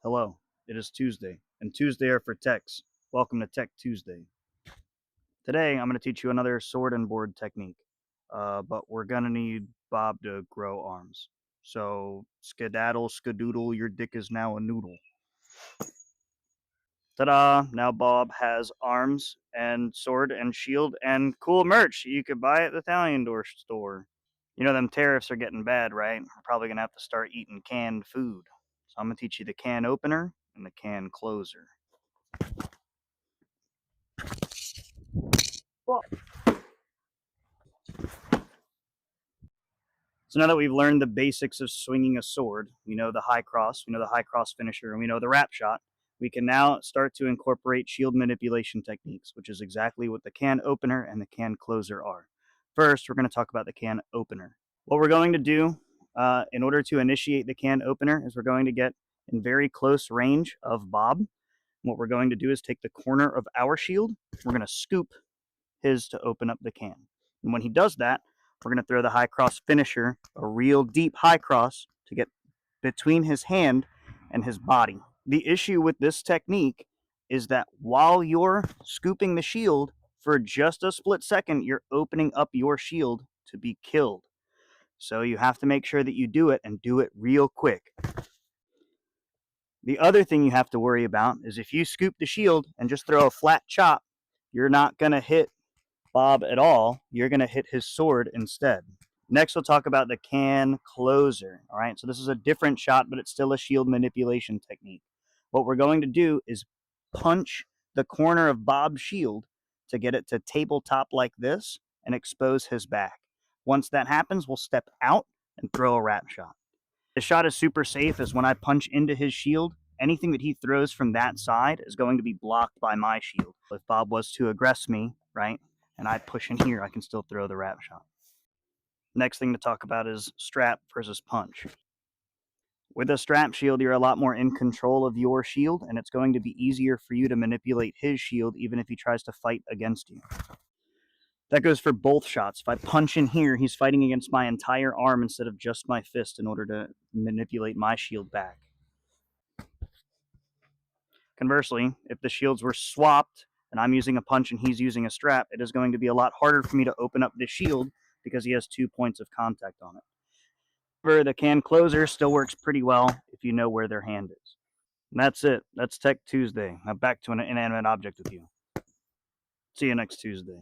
Hello, it is Tuesday, and Tuesday are for techs. Welcome to Tech Tuesday. Today, I'm going to teach you another sword and board technique, but we're going to need Bob to grow arms. So, skedaddle, skadoodle, your dick is now a noodle. Ta-da! Now Bob has arms and sword and shield and cool merch you could buy at the Thaliondor store. You know them tariffs are getting bad, right? We're probably going to have to start eating canned food. So I'm going to teach you the can opener and the can closer. So now that we've learned the basics of swinging a sword, we know the high cross, we know the high cross finisher, and we know the wrap shot, we can now start to incorporate shield manipulation techniques, which is exactly what the can opener and the can closer are. First, we're going to talk about the can opener. What we're going to do in order to initiate the can opener is we're going to get in very close range of Bob. What we're going to do is take the corner of our shield, we're going to scoop his to open up the can. And when he does that, we're going to throw the high cross finisher, a real deep high cross, to get between his hand and his body. The issue with this technique is that while you're scooping the shield, for just a split second, you're opening up your shield to be killed. So you have to make sure that you do it and do it real quick. The other thing you have to worry about is if you scoop the shield and just throw a flat chop, you're not going to hit Bob at all, you're going to hit his sword instead. Next, we'll talk about the can closer. All right, so this is a different shot, but it's still a shield manipulation technique. What we're going to do is punch the corner of Bob's shield to get it to tabletop like this and expose his back. Once that happens, we'll step out and throw a wrap shot. The shot is super safe as when I punch into his shield, anything that he throws from that side is going to be blocked by my shield. If Bob was to aggress me, right, and I push in here, I can still throw the wrap shot. Next thing to talk about is strap versus punch. With a strap shield, you're a lot more in control of your shield, and it's going to be easier for you to manipulate his shield even if he tries to fight against you. That goes for both shots. If I punch in here, he's fighting against my entire arm instead of just my fist in order to manipulate my shield back. Conversely, if the shields were swapped and I'm using a punch and he's using a strap, it is going to be a lot harder for me to open up this shield because he has 2 points of contact on it. However, the can closer still works pretty well if you know where their hand is. And that's it. That's Tech Tuesday. Now back to an inanimate object with you. See you next Tuesday.